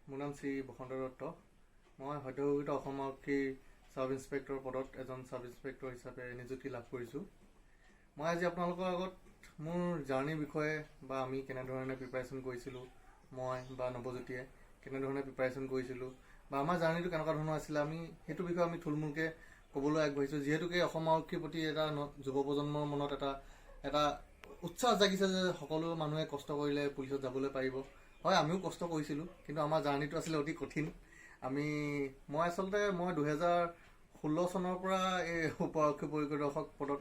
মোৰ নাম শ্ৰী বসন্ত দত্ত। মই সদ্যঘোষিত অসম আৰক্ষীৰ চাব ইন্সপেক্টৰ পদত এজন চাব ইন্সপেক্টৰ হিচাপে নিযুক্তি লাভ কৰিছোঁ। মই আজি আপোনালোকৰ আগত মোৰ জাৰ্ণিৰ বিষয়ে বা আমি কেনেধৰণে প্ৰিপাৰেশ্যন কৰিছিলোঁ, মই বা নৱজ্যোতিয়ে কেনেধৰণে প্ৰিপাৰেশ্যন কৰিছিলোঁ বা আমাৰ জাৰ্ণিটো কেনেকুৱা ধৰণৰ আছিলে, আমি সেইটো বিষয়ে আমি থুলমূলকৈ ক'বলৈ আগবাঢ়িছোঁ। যিহেতুকে অসম আৰক্ষীৰ প্ৰতি এটা যুৱ প্ৰজন্মৰ মনত এটা উৎসাহ জাগিছে যে সকলো মানুহে কষ্ট কৰিলে পুলিচত যাবলৈ পাৰিব। হয়, আমিও কষ্ট কৰিছিলোঁ, কিন্তু আমাৰ জাৰ্ণিটো আছিলে অতি কঠিন। মই 2016 চনৰ পৰা এই উপ আৰক্ষী পৰিদৰ্শক পদত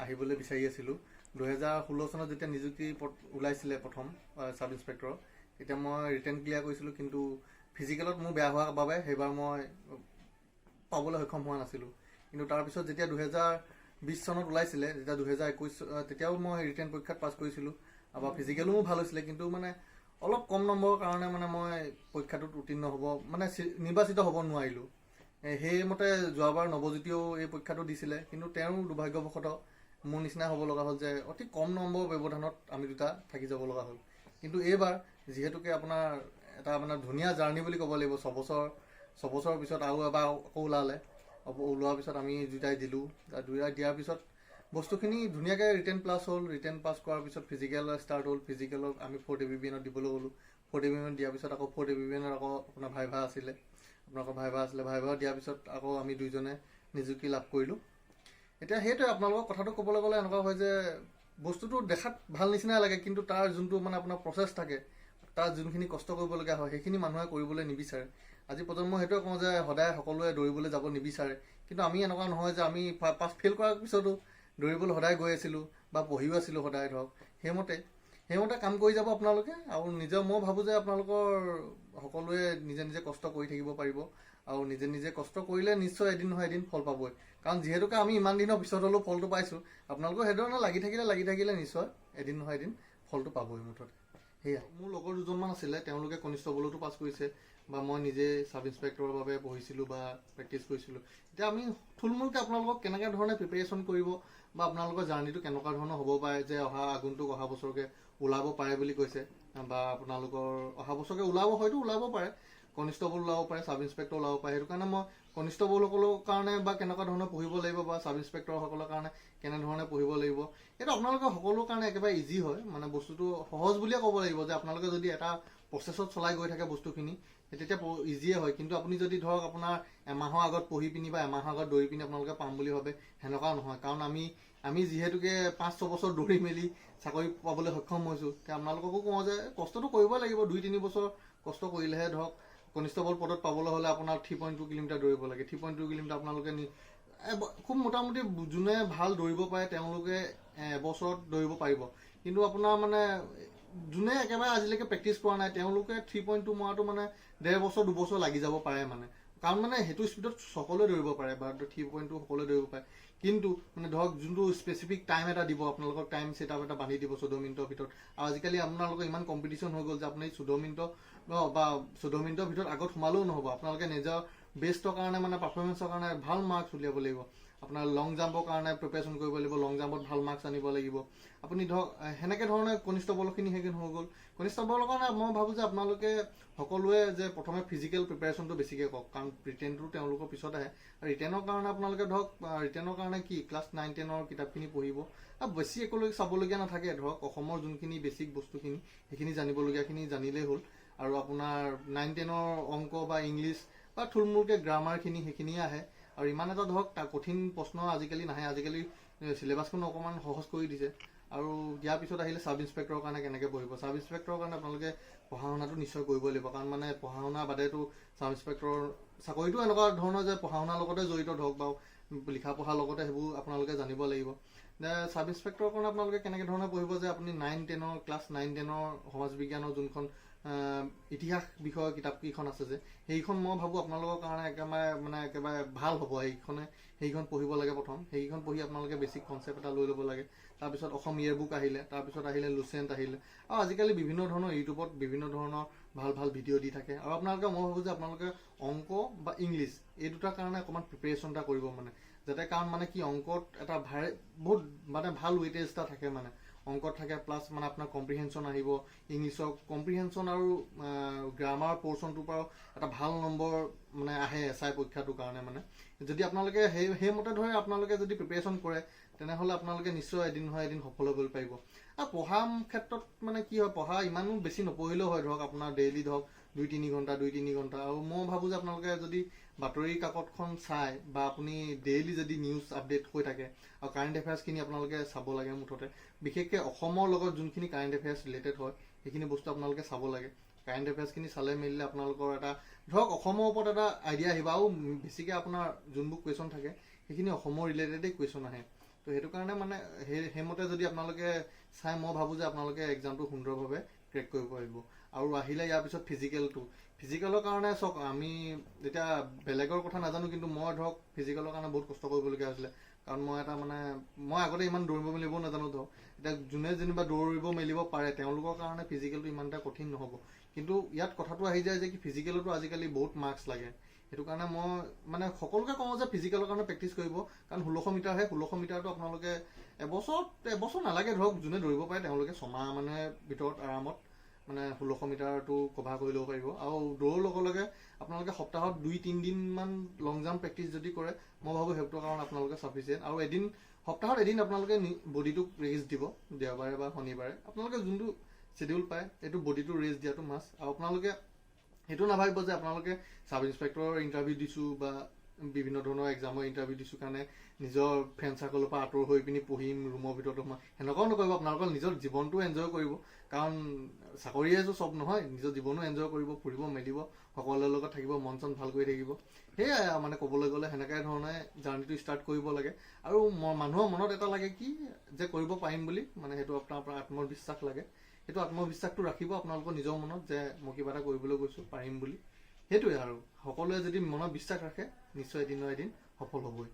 আহিবলৈ বিচাৰি আছিলোঁ। 2016 চনত যেতিয়া নিযুক্তি ওলাইছিলে প্ৰথম চাব ইন্সপেক্টৰৰ, তেতিয়া মই ৰিটেন ক্লিয়াৰ কৰিছিলোঁ, কিন্তু ফিজিকেলত মোৰ বেয়া হোৱাৰ বাবে সেইবাৰ মই পাবলৈ সক্ষম হোৱা নাছিলোঁ। কিন্তু তাৰপিছত যেতিয়া 2020 চনত ওলাইছিলে, যেতিয়া 2021 তেতিয়াও মই ৰিটেন পৰীক্ষাত পাছ কৰিছিলোঁ আৰু ফিজিকেলো মোৰ ভাল হৈছিলে, কিন্তু অলপ কম নম্বৰৰ কাৰণে মই পৰীক্ষাটোত উত্তীৰ্ণ নিৰ্বাচিত হ'ব নোৱাৰিলোঁ। সেইমতে যোৱাবাৰ নৱজ্যোতিয়েও এই পৰীক্ষাটো দিছিলে, কিন্তু তেওঁ দুৰ্ভাগ্যবশতঃ মোৰ নিচিনা হ'ব লগা হ'ল যে অতি কম নম্বৰ ব্যৱধানত আমি দুটা থাকি যাব লগা হ'ল। কিন্তু এইবাৰ যিহেতুকে আপোনাৰ এটা ধুনীয়া জাৰ্ণি বুলি ক'ব লাগিব, ছবছৰৰ পিছত আৰু এবাৰ আকৌ ওলোৱাৰ পিছত আমি দুটাই দিলোঁ। দুটাই দিয়াৰ পিছত বস্তুখিনি ধুনীয়াকৈ ৰিটেন পাছ হ'ল। ৰিটেন পাছ কৰাৰ পিছত ফিজিকেল ষ্টাৰ্ট হ'ল। ফিজিকেলত আমি 4th ABBN দিবলৈ গ'লোঁ। 4th ABBN দিয়াৰ পিছত আকৌ 4th ABBN আকৌ আপোনাৰ ভাইভা আছিলে। ভাইভা দিয়াৰ পিছত আকৌ আমি দুইজনে নিযুক্তি লাভ কৰিলোঁ। এতিয়া সেইটোৱে আপোনালোকৰ কথাটো ক'বলৈ গ'লে এনেকুৱা হয় যে বস্তুটো দেখাত ভাল নিচিনাই লাগে, কিন্তু তাৰ যোনটো আপোনাৰ প্ৰচেছ থাকে, তাৰ যোনখিনি কষ্ট কৰিবলগীয়া হয়, সেইখিনি মানুহে কৰিবলৈ নিবিচাৰে। আজি প্ৰজন্ম সেইটোৱে কওঁ যে সদায় সকলোৱে দৌৰিবলৈ যাব নিবিচাৰে, কিন্তু আমি এনেকুৱা নহয় যে আমি পাছ ফেইল কৰাৰ পিছতো দৌৰিবলৈ সদায় গৈ আছিলোঁ বা পঢ়িও আছিলোঁ সদায়। ধৰক সেইমতে কাম কৰি যাব আপোনালোকে। আৰু মই ভাবোঁ যে আপোনালোকৰ সকলোৱে নিজে নিজে কষ্ট কৰি থাকিব পাৰিব, আৰু নিজে নিজে কষ্ট কৰিলে নিশ্চয় এদিন নহয় এদিন ফল পাবই। কাৰণ যিহেতুকে আমি ইমান দিনৰ পিছত হ'লেও ফলটো পাইছোঁ, আপোনালোকেও সেইধৰণে লাগি থাকিলে নিশ্চয় এদিন নহয় এদিন ফলটো পাবই। মুঠতে সেয়া। মোৰ লগৰ দুজনমান আছিলে, তেওঁলোকে কনিষ্টবলতো পাছ কৰিছে, বা মই নিজে চাব ইন্সপেক্টৰৰ বাবে পঢ়িছিলোঁ বা প্ৰেক্টিছ কৰিছিলোঁ। এতিয়া আমি থুলমূলকৈ আপোনালোকক কেনেকৈ ধৰণে প্ৰিপেৰেশ্যন কৰিব বা আপোনালোকৰ জাৰ্ণিটো কেনেকুৱা ধৰণৰ হ'ব পাৰে, যে অহা বছৰকে ওলাব পাৰে বুলি কৈছে, বা আপোনালোকৰ অহা বছৰকে হয়তো ওলাব পাৰে, কনিষ্টবল ওলাব পাৰে, চাব ইন্সপেক্টৰ ওলাব পাৰে। সেইটো কাৰণে মই কনিষ্টবলসকলৰ কাৰণে বা কেনেকুৱা ধৰণৰ পঢ়িব লাগিব বা চাব ইন্সপেক্টৰসকলৰ কাৰণে কেনেধৰণে পঢ়িব লাগিব, এইটো আপোনালোকৰ সকলোৰ কাৰণে একেবাৰে ইজি হয়। বস্তুটো সহজ বুলিয়ে ক'ব লাগিব যে আপোনালোকে যদি এটা প্ৰচেছত চলাই গৈ থাকে বস্তুখিনি, তেতিয়া ইজিয়ে হয়। কিন্তু আপুনি যদি ধৰক আপোনাৰ এমাহৰ আগত পঢ়ি পিনি বা এমাহৰ আগত দৌৰি পিনি আপোনালোকে পাম বুলি ভাবে, সেনেকুৱা নহয়। কাৰণ আমি যিহেতুকে 5-6 বছৰ দৌৰি মেলি চাকৰি পাবলৈ সক্ষম হৈছোঁ, তেতিয়া আপোনালোককো কওঁ যে কষ্টটো কৰিবই লাগিব। 2-3 বছৰ কষ্ট কৰিলেহে ধৰক কনিষ্টবল পদত পাবলৈ হ'লে আপোনাৰ 3.2 কিলোমিটাৰ দৌৰিব লাগে। 3.2 কিলোমিটাৰ আপোনালোকে খুব মোটামুটি যোনে ভাল দৌৰিব পাৰে তেওঁলোকে এবছৰত দৌৰিব পাৰিব। কিন্তু আপোনাৰ যোনে একেবাৰে আজিলৈকে প্ৰেক্টিছ কৰা নাই, তেওঁলোকে 3.2 মৰাটো 1.5 বছৰ 2 বছৰ লাগি যাব পাৰে। কাৰণ সেইটো স্পীডত সকলোৱে দৌৰিব পাৰে, বা 3.2 সকলোৱে দৌৰিব পাৰে। কিন্তু ধৰক যোনটো স্পেচিফিক টাইম এটা দিব, আপোনালোকক টাইম ছেট আপ এটা বান্ধি দিব 14 মিনিটৰ ভিতৰত। আৰু আজিকালি আপোনালোকৰ ইমান কম্পিটিশ্যন হৈ গ'ল যে আপুনি 14 মিনিটৰ ভিতৰত আগত সোমালেও নহ'ব। আপোনালোকে নিজৰ বেষ্টৰ কাৰণে পাৰফৰ্মেঞ্চৰ কাৰণে ভাল মাৰ্কছ উলিয়াব লাগিব। আপোনাৰ লং জাম্পৰ কাৰণে প্ৰিপেৰেশ্যন কৰিব লাগিব, লং জাম্পত ভাল মাৰ্কছ আনিব লাগিব। আপুনি ধৰক সেনেকৈ ধৰণে কনিষ্টবলখিনি হৈ গ'ল। কনিষ্টবলৰ কাৰণে মই ভাবোঁ যে আপোনালোকে সকলোৱে যে প্ৰথমে ফিজিকেল প্ৰিপেৰেশ্যনটো বেছিকৈ কৰক, কাৰণ ৰিটেনটো তেওঁলোকৰ পিছত আহে। ৰিটেনৰ কাৰণে আপোনালোকে ধৰক ৰিটেনৰ কাৰণে ক্লাছ 9-10ৰ কিতাপখিনি পঢ়িব, আৰু বেছি একোলৈ চাবলগীয়া নাথাকে। ধৰক অসমৰ যোনখিনি বেছিক বস্তুখিনি সেইখিনি জানিবলগীয়াখিনি জানিলেই হ'ল। আৰু আপোনাৰ 9-10ৰ অংক বা ইংলিছ বা থুলমূলকৈ গ্ৰামাৰখিনি সেইখিনিয়ে আহে। আৰু ইমান এটা ধৰক কঠিন প্ৰশ্ন আজিকালি নাহে। আজিকালি চিলেবাছখন অকণমান সহজ কৰি দিছে। আৰু ইয়াৰ পিছত আহিলে চাব ইন্সপেক্টৰৰ কাৰণে কেনেকৈ পঢ়িব। চাব ইন্সপেক্টৰৰ কাৰণে আপোনালোকে পঢ়া শুনাটো নিশ্চয় কৰিব লাগিব, কাৰণ পঢ়া শুনা বাদেতো চাব ইন্সপেক্টৰৰ চাকৰিটো এনেকুৱা ধৰণৰ যে পঢ়া শুনাৰ লগতে জড়িত, ধৰক বা লিখা পঢ়াৰ লগতে সেইবোৰ আপোনালোকে জানিব লাগিব। চাব ইন্সপেক্টৰৰ কাৰণে আপোনালোকে কেনেকৈ ধৰণে পঢ়িব, যে আপুনি ক্লাছ 9-10ৰ সমাজ বিজ্ঞানৰ যোনখন ইতিহাস বিষয়ৰ কিতাপকেইখন আছে, যে সেইখন মই ভাবোঁ আপোনালোকৰ কাৰণে একেবাৰে ভাল হ'ব। সেইখন পঢ়িব লাগে প্ৰথম। সেইখন পঢ়ি আপোনালোকে বেছিক কনচেপ্ট এটা লৈ ল'ব লাগে। তাৰপিছত অসম ইয়েৰ বুক আহিলে, তাৰপিছত আহিলে লুচেণ্ট আহিলে, আৰু আজিকালি বিভিন্ন ধৰণৰ ইউটিউবত বিভিন্ন ধৰণৰ ভাল ভিডিঅ' দি থাকে। আৰু মই ভাবোঁ যে আপোনালোকে অংক বা ইংলিছ এই দুটাৰ কাৰণে অকণমান প্ৰিপেৰেশ্যন এটা কৰিব, যাতে কাৰণ অংকত এটা বহুত ভাল ৱেইটেজ এটা থাকে। অংকত থাকে প্লাছ মানে আপোনাৰ কম্প্ৰিহেনশ্যন আহিব ইংলিছৰ কম্প্ৰিহেনশ্যন আৰু গ্ৰামাৰ পৰ্চনটোৰ পৰাও এটা ভাল নম্বৰ মানে আহে SI পৰীক্ষাটোৰ কাৰণে মানে যদি আপোনালোকে সেইমতে ধৰে আপোনালোকে যদি প্ৰিপেৰেশ্যন কৰে তেনেহ'লে আপোনালোকে নিশ্চয় এদিন নহয় এদিন সফল হ'বলৈ পাৰিব আৰু পঢ়া ক্ষেত্ৰত মানে কি হয় পঢ়া ইমানো বেছি নপঢ়িলেও হয় ধৰক আপোনাৰ ডেইলি ধৰক 2-3 ঘণ্টা আৰু মই ভাবোঁ যে আপোনালোকে যদি বাতৰি কাকতখন চাই বা আপুনি ডেইলি যদি নিউজ আপডেট হৈ থাকে আৰু কাৰেণ্ট এফেয়াৰ্ছখিনি আপোনালোকে চাব লাগে মুঠতে বিশেষকৈ অসমৰ লগত যোনখিনি কাৰেণ্ট এফেয়াৰ্ছ ৰিলেটেড হয় সেইখিনি বস্তু আপোনালোকে চাব লাগে কাৰেণ্ট এফেয়াৰ্ছখিনি চালে মেলিলে আপোনালোকৰ এটা ধৰক অসমৰ ওপৰত এটা আইডিয়া আহিব আৰু বেছিকৈ আপোনাৰ যোনবোৰ কুৱেশ্যন থাকে সেইখিনি অসমৰ ৰিলেটেডেই কুৱেশ্যন আহে তো সেইটো কাৰণে মানে সেইমতে যদি আপোনালোকে চাই মই ভাবোঁ যে আপোনালোকে এক্সামটো সুন্দৰভাৱে ক্ৰেক কৰিব পাৰিব আৰু আহিলে ইয়াৰ পিছত ফিজিকেলৰ কাৰণে চাওক আমি এতিয়া বেলেগৰ কথা নাজানো কিন্তু মই ধৰক ফিজিকেলৰ কাৰণে বহুত কষ্ট কৰিবলগীয়া হৈছিলে কাৰণ মই এটা মানে মই আগতে ইমান দৌৰিব মেলিব নাজানো ধৰক এতিয়া যোনে যেনিবা দৌৰিব মেলিব পাৰে তেওঁলোকৰ কাৰণে ফিজিকেলটো ইমান এটা কঠিন নহ'ব কিন্তু ইয়াত কথাটো আহি যায় যে কি ফিজিকেলতো আজিকালি বহুত মাৰ্কছ লাগে সেইটো কাৰণে মই মানে সকলোকে কওঁ যে ফিজিকেলৰ কাৰণে প্ৰেক্টিছ কৰিব কাৰণ 1600 মিটাৰহে 1600 মিটাৰটো আপোনালোকে এবছৰ নালাগে ধৰক যোনে দৌৰিব পাৰে তেওঁলোকে 6 মাহ মানে ভিতৰত আৰামত মানে 1600 মিটাৰটো কভাৰ কৰি ল'ব পাৰিব আৰু দৌৰৰ লগে লগে আপোনালোকে সপ্তাহত 2-3 দিনমান লং জাম্প প্ৰেক্টিছ যদি কৰে মই ভাবোঁ সেইটোৰ কাৰণে আপোনালোকে চাফিচিয়েণ্ট আৰু সপ্তাহত এদিন আপোনালোকে বডিটোক ৰেষ্ট দিব দেওবাৰে বা শনিবাৰে আপোনালোকে যোনটো শ্বেডিউল পায় এইটো বডিটো ৰেষ্ট দিয়াটো মাষ্ট আৰু আপোনালোকে সেইটো নাভাবিব যে আপোনালোকে সাব ইন্সপেক্টৰৰ ইণ্টাৰভিউ দিছোঁ বা বিভিন্ন ধৰণৰ এক্সামৰ ইণ্টাৰভিউ দিছোঁ কাৰণে নিজৰ ফ্ৰেণ্ড চাৰ্কলৰ পৰা আঁতৰ হৈ পিনি পঢ়িম ৰুমৰ ভিতৰত সোমাই সেনেকুৱাও নকৰিব আপোনালোকৰ নিজৰ জীৱনটো এনজয় কৰিব কাৰণ চাকৰিয়েতো চব নহয় নিজৰ জীৱনো এনজয় কৰিব ফুৰিব মেলিব সকলোৰে লগত থাকিব মন চন ভাল কৰি থাকিব সেয়াই মানে ক'বলৈ গ'লে সেনেকৈ ধৰণে জাৰ্ণিটো ষ্টাৰ্ট কৰিব লাগে আৰু মানুহৰ মনত এটা লাগে কি যে কৰিব পাৰিম বুলি মানে সেইটো আপোনাৰ আত্মবিশ্বাস লাগে সেইটো আত্মবিশ্বাসটো ৰাখিব আপোনালোকৰ নিজৰ মনত যে মই কিবা এটা কৰিবলৈ গৈছোঁ পাৰিম বুলি সেইটোৱে আৰু সকলোৱে যদি মনত বিশ্বাস ৰাখে নিশ্চয় এদিন নহয় এদিন সফল হ'বই